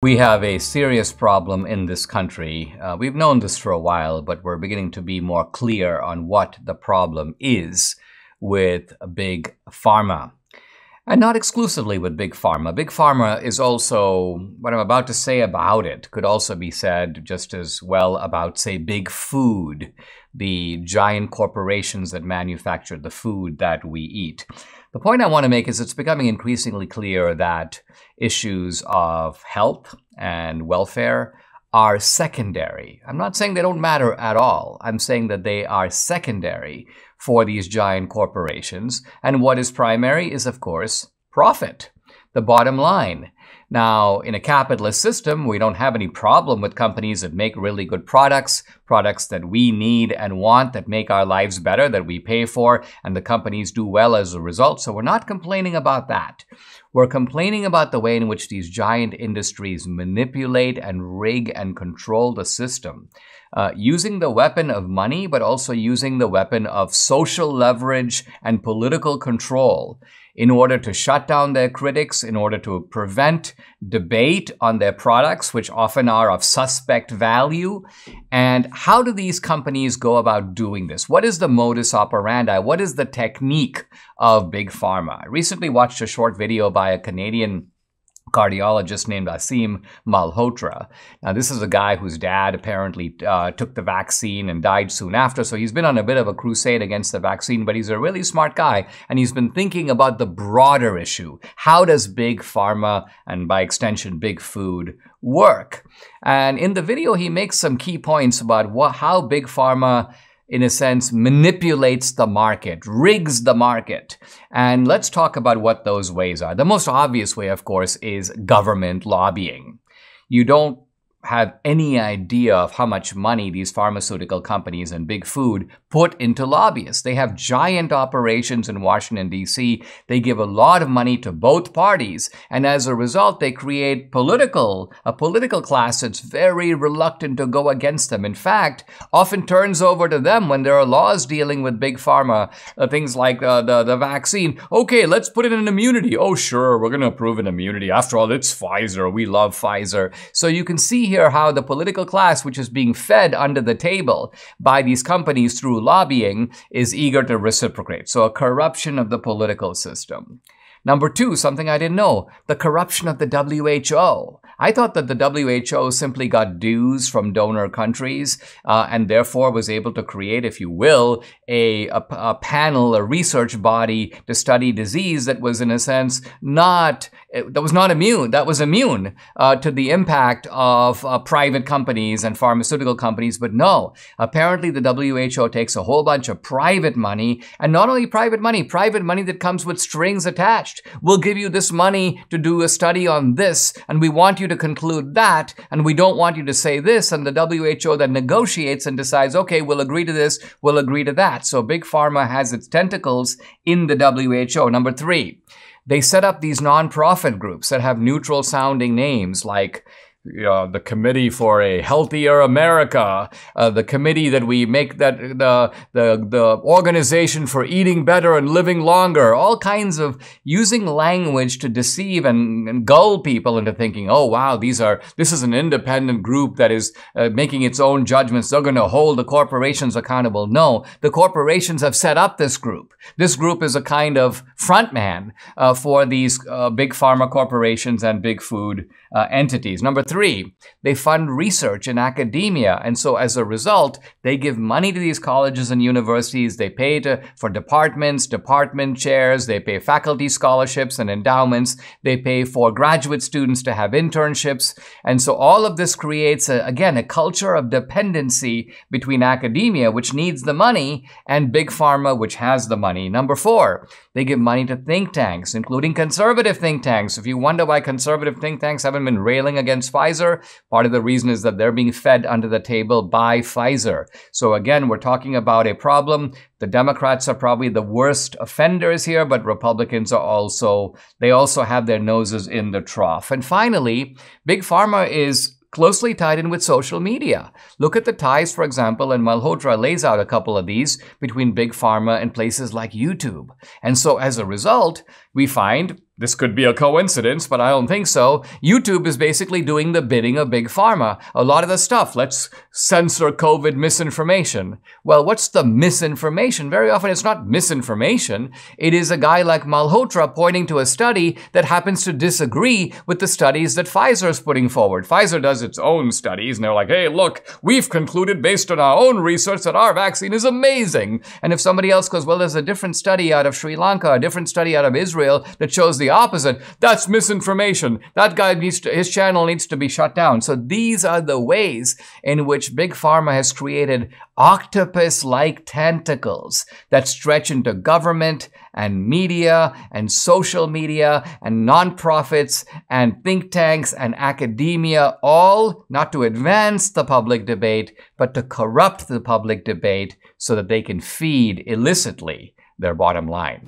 We have a serious problem in this country. We've known this for a while, but we're beginning to be more clear on what the problem is with big pharma. And not exclusively with big pharma. Big pharma is also, what I'm about to say about it could also be said just as well about, say, big food, the giant corporations that manufacture the food that we eat. The point I want to make is it's becoming increasingly clear that issues of health and welfare are secondary. I'm not saying they don't matter at all. I'm saying that they are secondary for these giant corporations. And what is primary is, of course, profit, the bottom line. Now, in a capitalist system, we don't have any problem with companies that make really good products, products that we need and want, that make our lives better, that we pay for, and the companies do well as a result. So we're not complaining about that. We're complaining about the way in which these giant industries manipulate and rig and control the system, using the weapon of money, but also using the weapon of social leverage and political control in order to shut down their critics, in order to prevent debate on their products, which often are of suspect value. And how do these companies go about doing this? What is the modus operandi? What is the technique of big pharma? I recently watched a short video by a Canadian cardiologist named Asim Malhotra. Now, this is a guy whose dad apparently took the vaccine and died soon after, so he's been on a bit of a crusade against the vaccine, but he's a really smart guy, and he's been thinking about the broader issue. How does big pharma, and by extension, big food, work? And in the video, he makes some key points about how big pharma, in a sense, manipulates the market, rigs the market. And let's talk about what those ways are. The most obvious way, of course, is government lobbying. You don't have any idea of how much money these pharmaceutical companies and big food put into lobbyists. They have giant operations in Washington, D.C. They give a lot of money to both parties. And as a result, they create a political class that's very reluctant to go against them. In fact, often turns over to them when there are laws dealing with big pharma, things like the vaccine. Okay, let's put in an immunity. Oh, sure, we're going to approve an immunity. After all, it's Pfizer. We love Pfizer. So you can see here how the political class, which is being fed under the table by these companies through lobbying, is eager to reciprocate. So a corruption of the political system. Number two, something I didn't know, the corruption of the WHO. I thought that the WHO simply got dues from donor countries and therefore was able to create, if you will, a panel, a research body to study disease that was, in a sense, that was immune to the impact of private companies and pharmaceutical companies. But no, apparently the WHO takes a whole bunch of private money, and not only private money that comes with strings attached. We'll give you this money to do a study on this, and we want you to conclude that, and we don't want you to say this, and the WHO then negotiates and decides, okay, we'll agree to this, we'll agree to that. So Big Pharma has its tentacles in the WHO. Number three, they set up these nonprofit groups that have neutral sounding names like the Committee for a Healthier America, the committee that we make that the Organization for Eating Better and Living Longer, all kinds of using language to deceive and gull people into thinking, oh wow, this is an independent group that is making its own judgments. They're going to hold the corporations accountable. No, the corporations have set up this group. This group is a kind of frontman for these big pharma corporations and big food entities. Number three, they fund research in academia. And so as a result, they give money to these colleges and universities. They pay for departments, department chairs. They pay faculty scholarships and endowments. They pay for graduate students to have internships. And so all of this creates, again, a culture of dependency between academia, which needs the money, and big pharma, which has the money. Number four, they give money to think tanks, including conservative think tanks. If you wonder why conservative think tanks haven't been railing against Pfizer, part of the reason is that they're being fed under the table by Pfizer. So again, we're talking about a problem. The Democrats are probably the worst offenders here, but Republicans are also have their noses in the trough. And finally, Big Pharma is closely tied in with social media. Look at the ties, for example, and Malhotra lays out a couple of these between Big Pharma and places like YouTube. And so as a result, we find This could be a coincidence, but I don't think so. YouTube is basically doing the bidding of Big Pharma. A lot of the stuff, let's censor COVID misinformation. Well, what's the misinformation? Very often it's not misinformation. It is a guy like Malhotra pointing to a study that happens to disagree with the studies that Pfizer is putting forward. Pfizer does its own studies, and they're like, hey, look, we've concluded based on our own research that our vaccine is amazing. And if somebody else goes, well, there's a different study out of Sri Lanka, a different study out of Israel that shows the opposite, that's misinformation. That guy his channel needs to be shut down. So these are the ways in which Big Pharma has created octopus-like tentacles that stretch into government and media and social media and nonprofits and think tanks and academia, all not to advance the public debate, but to corrupt the public debate so that they can feed illicitly their bottom line.